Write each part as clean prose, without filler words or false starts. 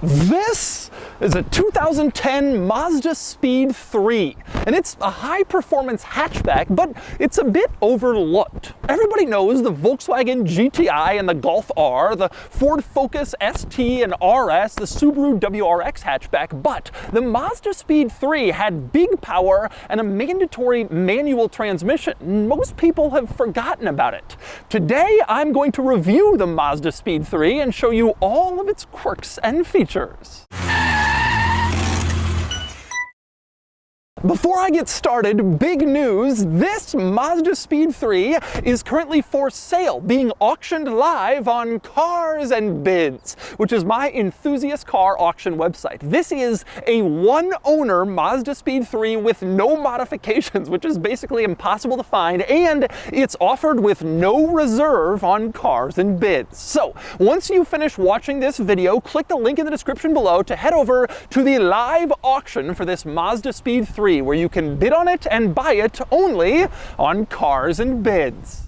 This is a 2010 Mazdaspeed3, and it's a high-performance hatchback, but it's a bit overlooked. Everybody knows the Volkswagen GTI and the Golf R, the Ford Focus ST and RS, the Subaru WRX hatchback, but the Mazdaspeed3 had big power and a mandatory manual transmission. Most people have forgotten about it. Today, I'm going to review the Mazdaspeed3 and show you all of its quirks and features. Before I get started, big news, this Mazdaspeed3 is currently for sale, being auctioned live on Cars and Bids, which is my enthusiast car auction website. This is a one-owner Mazdaspeed3 with no modifications, which is basically impossible to find, and it's offered with no reserve on Cars and Bids. So, once you finish watching this video, click the link in the description below to head over to the live auction for this Mazdaspeed3, where you can bid on it and buy it only on Cars and Bids.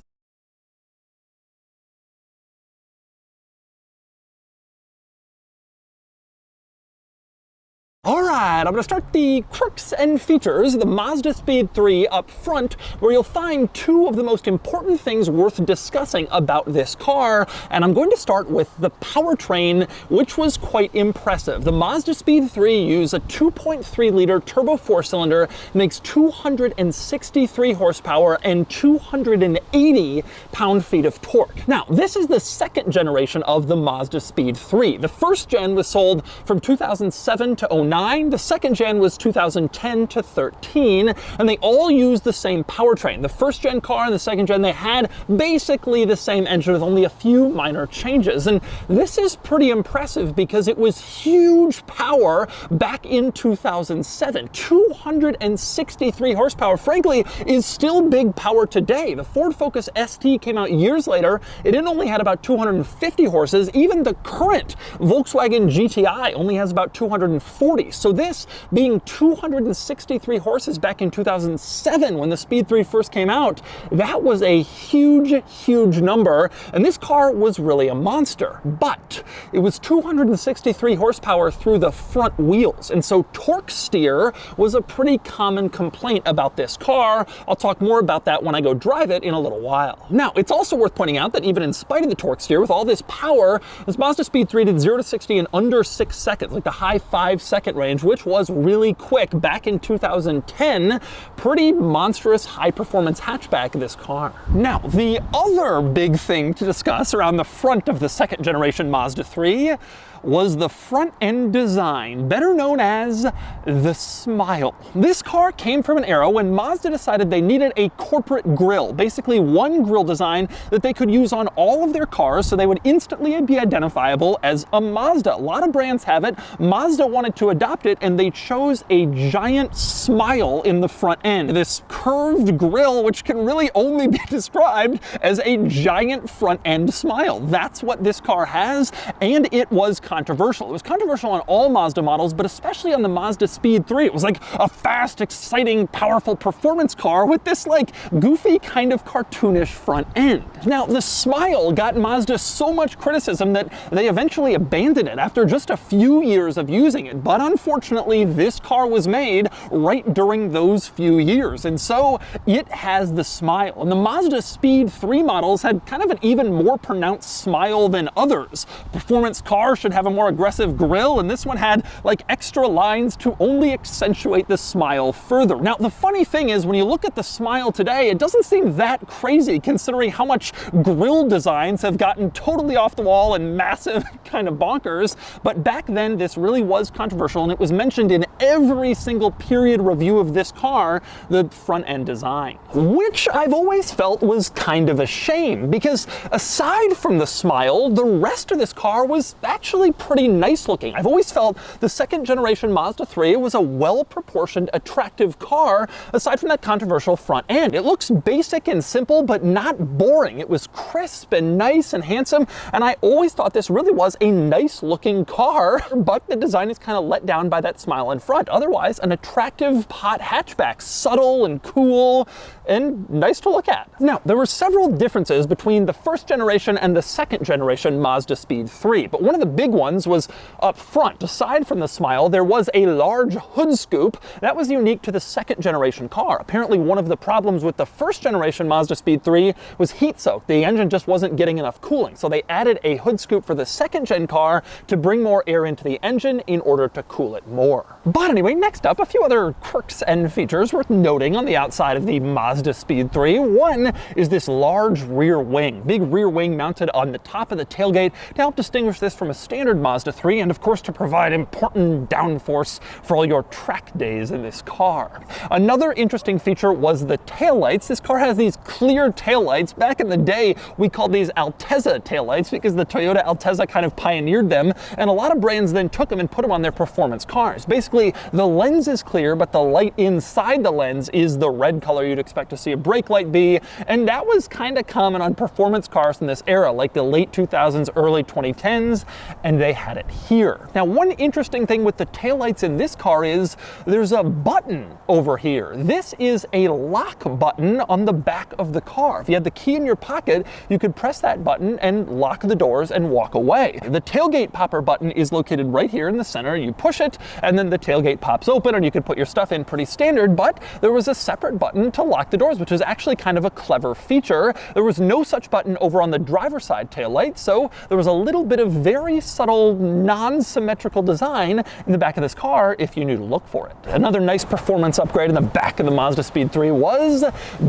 Alright, I'm going to start the quirks and features of the Mazdaspeed3 up front, where you'll find two of the most important things worth discussing about this car, and I'm going to start with the powertrain, which was quite impressive. The Mazdaspeed3 used a 2.3-liter turbo 4-cylinder, makes 263 horsepower and 280 pound-feet of torque. Now, this is the second generation of the Mazdaspeed3. The first gen was sold from 2007 to 2009. The second gen was 2010 to 13, and they all used the same powertrain. The first gen car and the second gen, they had basically the same engine with only a few minor changes. And this is pretty impressive because it was huge power back in 2007. 263 horsepower, frankly, is still big power today. The Ford Focus ST came out years later. It only had about 250 horses. Even the current Volkswagen GTI only has about 240. So this being 263 horses back in 2007 when the Speed3 first came out, that was a huge, huge number, and this car was really a monster. But it was 263 horsepower through the front wheels, and so torque steer was a pretty common complaint about this car. I'll talk more about that when I go drive it in a little while. Now, it's also worth pointing out that even in spite of the torque steer, with all this power, this Mazdaspeed3 did 0 to 60 in under 6 seconds, like the high 5-second range, which was really quick back in 2010. Pretty monstrous high-performance hatchback, this car. Now, the other big thing to discuss around the front of the second generation Mazda 3 was the front end design, better known as the smile. This car came from an era when Mazda decided they needed a corporate grille, basically one grille design that they could use on all of their cars so they would instantly be identifiable as a Mazda. A lot of brands have it. Mazda wanted to adopt it, and they chose a giant smile in the front end. This curved grille, which can really only be described as a giant front end smile. That's what this car has, and it was controversial. It was controversial on all Mazda models, but especially on the Mazdaspeed3. It was like a fast, exciting, powerful performance car with this like goofy kind of cartoonish front end. Now, the smile got Mazda so much criticism that they eventually abandoned it after just a few years of using it. But unfortunately, this car was made right during those few years, and so it has the smile. And the Mazdaspeed3 models had kind of an even more pronounced smile than others. Performance cars should have a more aggressive grille, and this one had like extra lines to only accentuate the smile further. Now, the funny thing is, when you look at the smile today, it doesn't seem that crazy considering how much grille designs have gotten totally off the wall and massive kind of bonkers. But back then, this really was controversial, and it was mentioned in every single period review of this car, the front end design, which I've always felt was kind of a shame, because aside from the smile, the rest of this car was actually pretty nice looking. I've always felt the second generation Mazda 3 was a well-proportioned, attractive car, aside from that controversial front end. It looks basic and simple, but not boring. It was crisp and nice and handsome, and I always thought this really was a nice looking car, but the design is kind of let down by that smile in front. Otherwise, an attractive hot hatchback, subtle and cool and nice to look at. Now, there were several differences between the first generation and the second generation Mazdaspeed3, but one of the big ones was up front. Aside from the smile, there was a large hood scoop that was unique to the second generation car. Apparently one of the problems with the first generation Mazdaspeed3 was heat soak. The engine just wasn't getting enough cooling, so they added a hood scoop for the second gen car to bring more air into the engine in order to cool it more. But anyway, next up, a few other quirks and features worth noting on the outside of the Mazdaspeed3. One is this large rear wing. Big rear wing mounted on the top of the tailgate to help distinguish this from a standard Mazda 3, and of course to provide important downforce for all your track days in this car. Another interesting feature was the taillights. This car has these clear taillights. Back in the day, we called these Altezza taillights because the Toyota Altezza kind of pioneered them, and a lot of brands then took them and put them on their performance cars. Basically, the lens is clear, but the light inside the lens is the red color you'd expect to see a brake light be, and that was kind of common on performance cars in this era, like the late 2000s, early 2010s, and they had it here. Now, one interesting thing with the taillights in this car is there's a button over here. This is a lock button on the back of the car. If you had the key in your pocket, you could press that button and lock the doors and walk away. The tailgate popper button is located right here in the center. You push it, and then the tailgate pops open, and you could put your stuff in pretty standard, but there was a separate button to lock the doors, which is actually kind of a clever feature. There was no such button over on the driver's side taillight, so there was a little bit of very subtle, non-symmetrical design in the back of this car if you knew to look for it. Another nice performance upgrade in the back of the Mazdaspeed3 was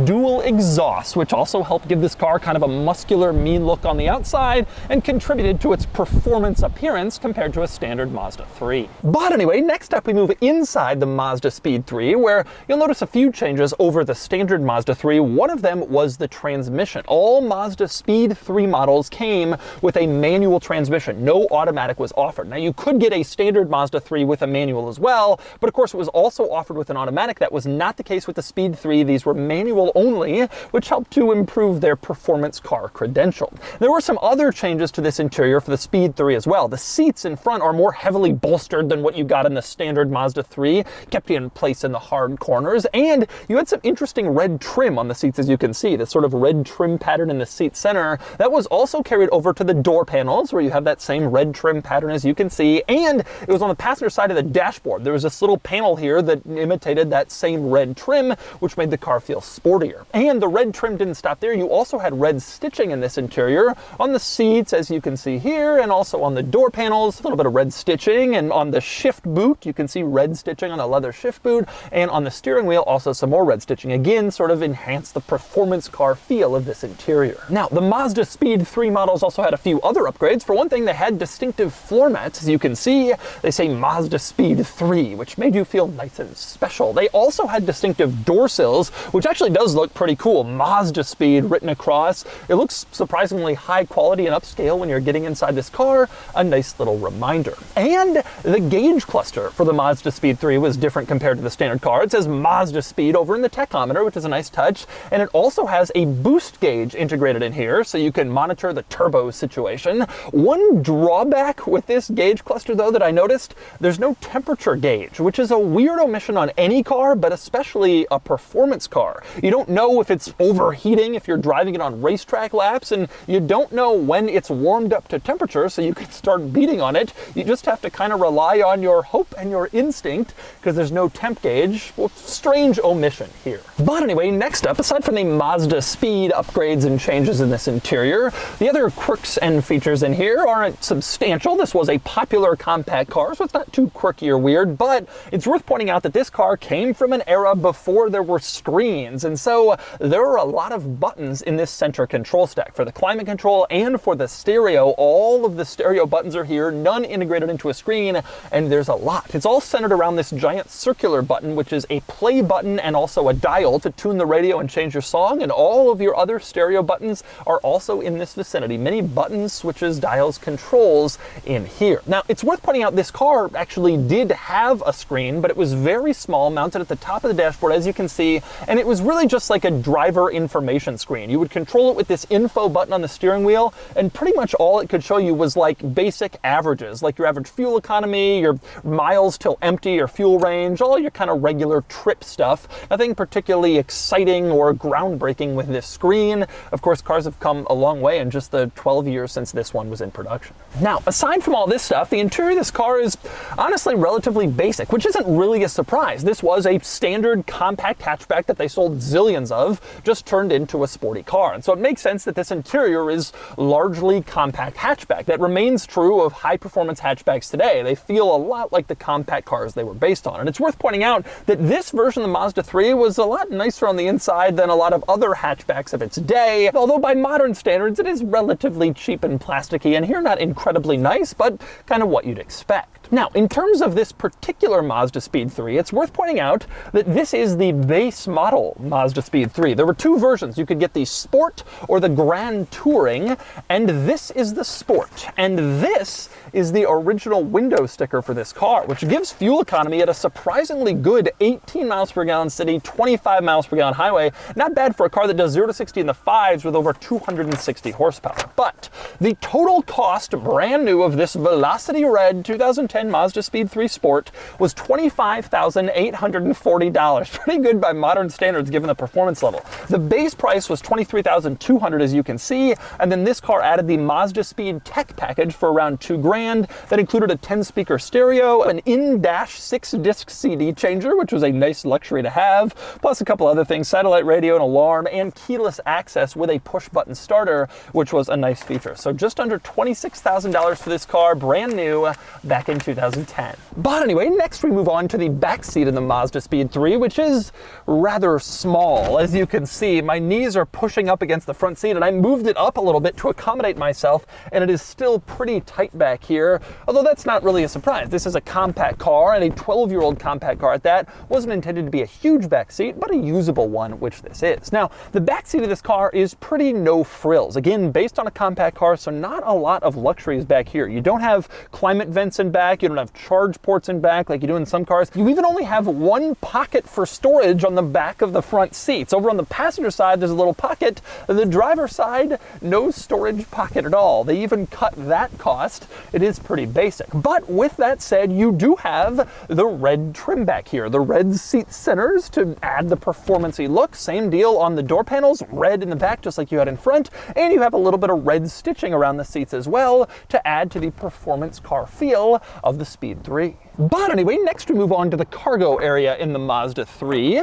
dual exhaust, which also helped give this car kind of a muscular, mean look on the outside and contributed to its performance appearance compared to a standard Mazda 3. But anyway, next up we move inside the Mazdaspeed3, where you'll notice a few changes over the standard Mazda 3. One of them was the transmission. All Mazdaspeed3 models came with a manual transmission. No automatic was offered. Now, you could get a standard Mazda 3 with a manual as well, but of course it was also offered with an automatic. That was not the case with the Speed 3. These were manual only, which helped to improve their performance car credential. There were some other changes to this interior for the Speed 3 as well. The seats in front are more heavily bolstered than what you got in the standard Mazda 3, kept you in place in the hard corners, and you had some interesting red trim on the seats, as you can see, this sort of red trim pattern in the seat center. That was also carried over to the door panels, where you have that same red trim pattern, as you can see, and it was on the passenger side of the dashboard. There was this little panel here that imitated that same red trim, which made the car feel sportier. And the red trim didn't stop there. You also had red stitching in this interior on the seats, as you can see here, and also on the door panels, a little bit of red stitching, and on the shift boot, you can see red stitching on the leather shift boot, and on the steering wheel, also some more red stitching. Again, sort of enhanced the performance car feel of this interior. Now, the Mazdaspeed3 models also had a few other upgrades. For one thing, they had distinctive floor mats. As you can see, they say Mazdaspeed3, which made you feel nice and special. They also had distinctive door sills, which actually does look pretty cool. Mazdaspeed written across. It looks surprisingly high quality and upscale when you're getting inside this car. A nice little reminder. And the gauge cluster for the Mazdaspeed3 was different compared to the standard car. It says Mazda Speed over in the tachometer, which is a nice touch, and it also has a boost gauge integrated in here, so you can monitor the turbo situation. One drawback with this gauge cluster, though, that I noticed, there's no temperature gauge, which is a weird omission on any car, but especially a performance car. You don't know if it's overheating if you're driving it on racetrack laps, and you don't know when it's warmed up to temperature, so you can start beating on it. You just have to kind of rely on your hope and your instinct, because there's no temp gauge. Well, strange omission here. But anyway, next up, aside from the Mazda Speed upgrades and changes in this interior, the other quirks and features in here aren't substantial. This was a popular compact car, so it's not too quirky or weird, but it's worth pointing out that this car came from an era before there were screens, and so there are a lot of buttons in this center control stack. For the climate control and for the stereo, all of the stereo buttons are here, none integrated into a screen, and there's a lot. It's all centered around this giant circular button, which is a play button and also a dial to tune the radio and change your song, and all of your other stereo buttons are also in this vicinity. Many buttons, switches, dials, controls in here. Now, it's worth pointing out this car actually did have a screen, but it was very small, mounted at the top of the dashboard, as you can see, and it was really just like a driver information screen. You would control it with this info button on the steering wheel, and pretty much all it could show you was like basic averages, like your average fuel economy, your miles wheels till empty or fuel range, all your kind of regular trip stuff. Nothing particularly exciting or groundbreaking with this screen. Of course, cars have come a long way in just the 12 years since this one was in production. Now, aside from all this stuff, the interior of this car is honestly relatively basic, which isn't really a surprise. This was a standard compact hatchback that they sold zillions of, just turned into a sporty car. And so it makes sense that this interior is largely compact hatchback. That remains true of high-performance hatchbacks today. They feel a lot like the compact cars they were based on. And it's worth pointing out that this version of the Mazda 3 was a lot nicer on the inside than a lot of other hatchbacks of its day, although by modern standards it is relatively cheap and plasticky, and here not incredibly nice, but kind of what you'd expect. Now, in terms of this particular Mazdaspeed3, it's worth pointing out that this is the base model Mazdaspeed3. There were two versions. You could get the Sport or the Grand Touring, and this is the Sport. And this is the original window sticker for this car, which gives fuel economy at a surprisingly good 18 miles per gallon city, 25 miles per gallon highway. Not bad for a car that does 0 to 60 in the 5s with over 260 horsepower. But the total cost, brand new, of this Velocity Red 2010 Mazdaspeed3 Sport was $25,840. Pretty good by modern standards given the performance level. The base price was $23,200, as you can see, and then this car added the Mazdaspeed Tech package for around $2 grand. That included a 10-speaker stereo, an in-dash 6-disc CD changer, which was a nice luxury to have, plus a couple other things, satellite radio, an alarm, and keyless access with a push-button starter, which was a nice feature. So just under $26,000 for this car, brand new, back in 2010. But anyway, next we move on to the back seat of the Mazdaspeed3, which is rather small. As you can see, my knees are pushing up against the front seat, and I moved it up a little bit to accommodate myself, and it is still pretty tight back here, although that's not really a surprise. This is a compact car, and a 12-year-old compact car at that. Wasn't intended to be a huge back seat, but a usable one, which this is. Now, the back seat of this car is pretty no frills. Again, based on a compact car, so not a lot of luxuries back here. You don't have climate vents in back, you don't have charge ports in back like you do in some cars. You even only have one pocket for storage on the back of the front seats. Over on the passenger side, there's a little pocket. The driver's side, no storage pocket at all. They even cut that cost. It is pretty basic. But with that said, you do have the red trim back here, the red seat centers to add the performance-y look. Same deal on the door panels, red in the back just like you had in front, and you have a little bit of red stitching around the seats as well to add to the performance car feel of the Speed 3. But anyway, next we move on to the cargo area in the Mazda 3,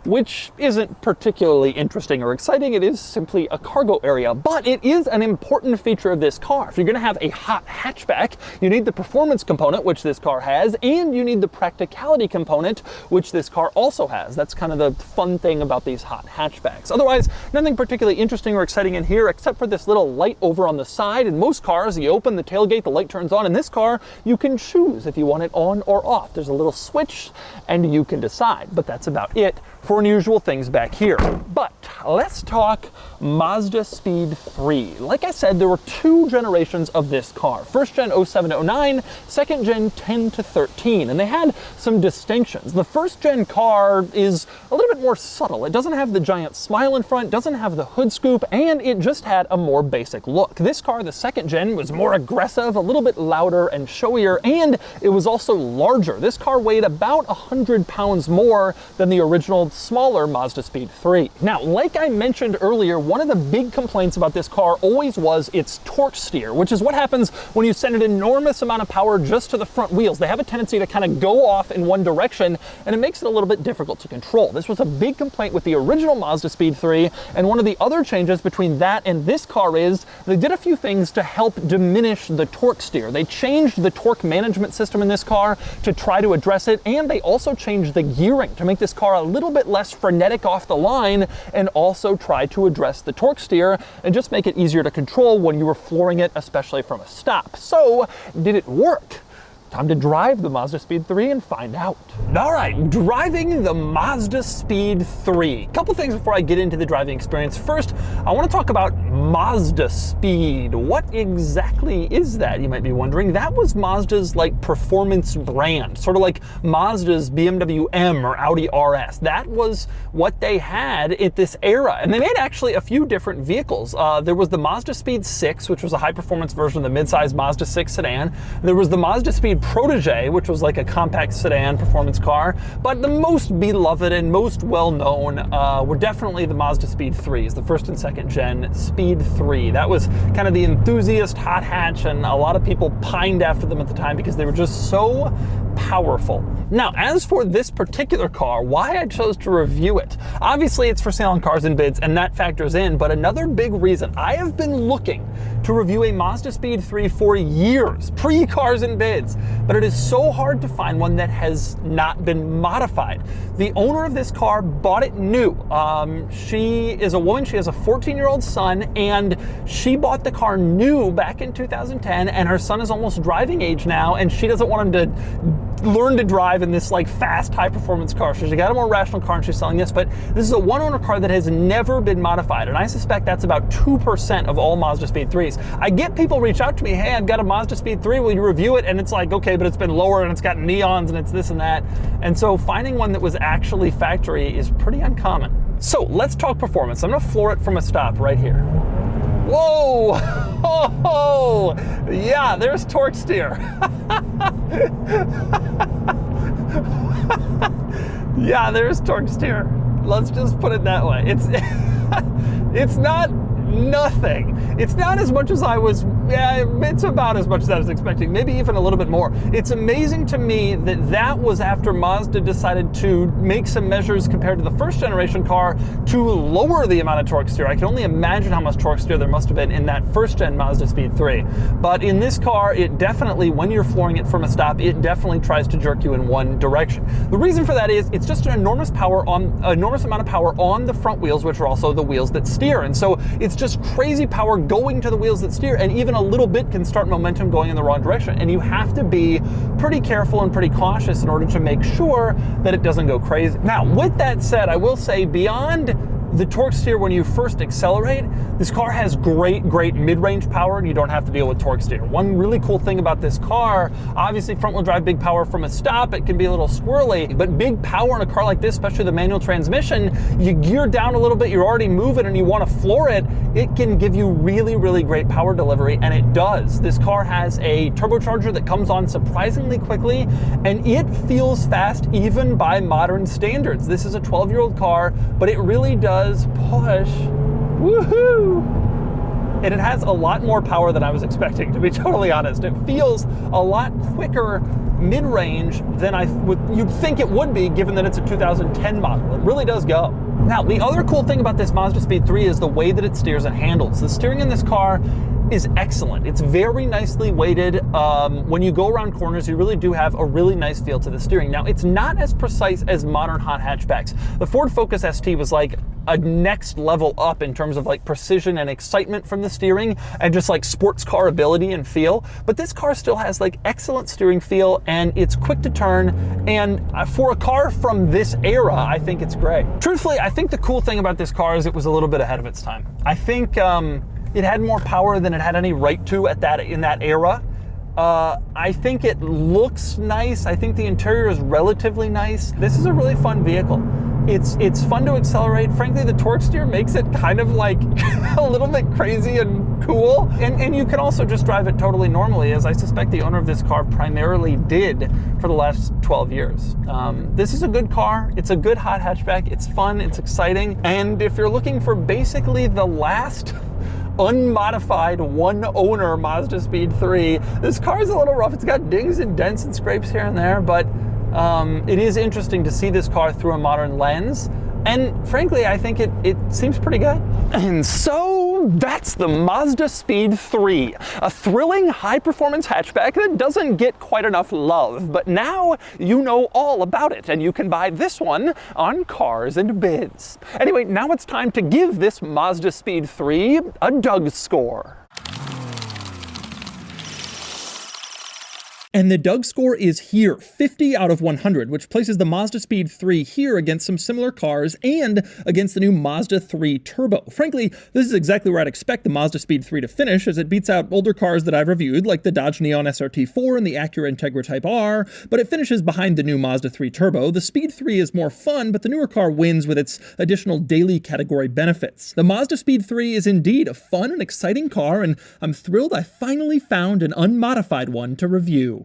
which isn't particularly interesting or exciting. It is simply a cargo area, but it is an important feature of this car. If you're gonna have a hot hatchback, you need the performance component, which this car has, and you need the practicality component, which this car also has. That's kind of the fun thing about these hot hatchbacks. Otherwise, nothing particularly interesting or exciting in here, except for this little light over on the side. In most cars, you open the tailgate, the light turns on. In this car, you can choose if you want it on or off. There's a little switch, and you can decide, but that's about it for unusual things back here. But let's talk Mazdaspeed3. Like I said, there were two generations of this car. First gen 07 to 09, second gen 10 to 13, and they had some distinctions. The first gen car is a little bit more subtle. It doesn't have the giant smile in front, doesn't have the hood scoop, and it just had a more basic look. This car, the second gen, was more aggressive, a little bit louder and showier, and it was also larger. This car weighed about 100 pounds more than the original smaller Mazdaspeed3. Now, like I mentioned earlier, one of the big complaints about this car always was its torque steer, which is what happens when you send an enormous amount of power just to the front wheels. They have a tendency to kind of go off in one direction, and it makes it a little bit difficult to control. This was a big complaint with the original Mazdaspeed3, and one of the other changes between that and this car is they did a few things to help diminish the torque steer. They changed the torque management system in this car to try to address it, and they also changed the gearing to make this car a little bit less frenetic off the line, and also try to address the torque steer and just make it easier to control when you were flooring it, especially from a stop. So, did it work? Time to drive the Mazdaspeed3 and find out. All right, driving the Mazdaspeed3. Couple things before I get into the driving experience. First, I want to talk about Mazdaspeed. What exactly is that, you might be wondering? That was Mazda's like performance brand, sort of like Mazda's BMW M or Audi RS. That was what they had at this era. And they made actually a few different vehicles. There was the Mazdaspeed 6, which was a high performance version of the midsize Mazda 6 sedan. There was the Mazdaspeed Protege, which was like a compact sedan performance car. But the most beloved and most well known were definitely the Mazdaspeed 3s, the first and second gen Speed 3. That was kind of the enthusiast hot hatch, and a lot of people pined after them at the time because they were just so powerful. Now, as for this particular car, why I chose to review it, obviously it's for sale on Cars and Bids, and that factors in, but another big reason, I have been looking to review a Mazdaspeed 3 for years, pre-Cars and Bids, but it is so hard to find one that has not been modified. The owner of this car bought it new. She is a woman, she has a 14-year-old son, and she bought the car new back in 2010, and her son is almost driving age now, and she doesn't want him to learn to drive in this like fast, high performance car. So she got a more rational car and she's selling this, but this is a one owner car that has never been modified. And I suspect that's about 2% of all Mazdaspeed 3s. I get people reach out to me, hey, I've got a Mazdaspeed 3, will you review it? And it's like, okay, but it's been lower and it's got neons and it's this and that. And so finding one that was actually factory is pretty uncommon. So let's talk performance. I'm gonna floor it from a stop right here. Whoa! Oh, yeah, there's torque steer. Yeah, there's torque steer. Let's just put it that way. It's not nothing. It's not as much as I was, yeah, it's about as much as I was expecting, maybe even a little bit more. It's amazing to me that that was after Mazda decided to make some measures compared to the first generation car to lower the amount of torque steer. I can only imagine how much torque steer there must have been in that first gen Mazdaspeed 3. But in this car, it definitely, when you're flooring it from a stop, it definitely tries to jerk you in one direction. The reason for that is it's just an enormous amount of power on the front wheels, which are also the wheels that steer. And so it's just crazy power going to the wheels that steer, and even a little bit can start momentum going in the wrong direction. And you have to be pretty careful and pretty cautious in order to make sure that it doesn't go crazy. Now, with that said, I will say beyond the torque steer when you first accelerate, this car has great mid-range power and you don't have to deal with torque steer. One really cool thing about this car, obviously front wheel drive, big power from a stop, it can be a little squirrely, but big power in a car like this, especially the manual transmission, you gear down a little bit, you're already moving and you want to floor it, it can give you really great power delivery, and it does. This car has a turbocharger that comes on surprisingly quickly, and it feels fast even by modern standards. This is a 12-year-old car, but it really does push, woohoo! And it has a lot more power than I was expecting, to be totally honest. It feels a lot quicker mid-range than you'd think it would be, given that it's a 2010 model. It really does go. Now, the other cool thing about this Mazdaspeed 3 is the way that it steers and handles. The steering in this car is excellent. It's very nicely weighted. When you go around corners, you really do have a really nice feel to the steering. Now, it's not as precise as modern hot hatchbacks. The Ford Focus ST was like a next level up in terms of like precision and excitement from the steering and just like sports car ability and feel. But this car still has like excellent steering feel, and it's quick to turn. And for a car from this era, I think it's great. Truthfully, I think the cool thing about this car is it was a little bit ahead of its time. I think it had more power than it had any right to in that era. I think it looks nice. I think the interior is relatively nice. This is a really fun vehicle. It's fun to accelerate. Frankly, the torque steer makes it kind of like a little bit crazy and cool. And you can also just drive it totally normally, as I suspect the owner of this car primarily did for the last 12 years. This is a good car. It's a good hot hatchback. It's fun. It's exciting. And if you're looking for basically the last unmodified one owner Mazdaspeed 3, this car is a little rough. It's got dings and dents and scrapes here and there, but it is interesting to see this car through a modern lens. And frankly, I think it seems pretty good. And so that's the Mazdaspeed 3, a thrilling high-performance hatchback that doesn't get quite enough love. But now you know all about it, and you can buy this one on Cars and Bids. Anyway, now it's time to give this Mazdaspeed 3 a DOUGSCORE. And the Doug score is here, 50 out of 100, which places the Mazdaspeed3 here against some similar cars and against the new Mazda 3 Turbo. Frankly, this is exactly where I'd expect the Mazdaspeed3 to finish, as it beats out older cars that I've reviewed, like the Dodge Neon SRT4 and the Acura Integra Type R, but it finishes behind the new Mazda 3 Turbo. The Speed 3 is more fun, but the newer car wins with its additional daily category benefits. The Mazdaspeed3 is indeed a fun and exciting car, and I'm thrilled I finally found an unmodified one to review.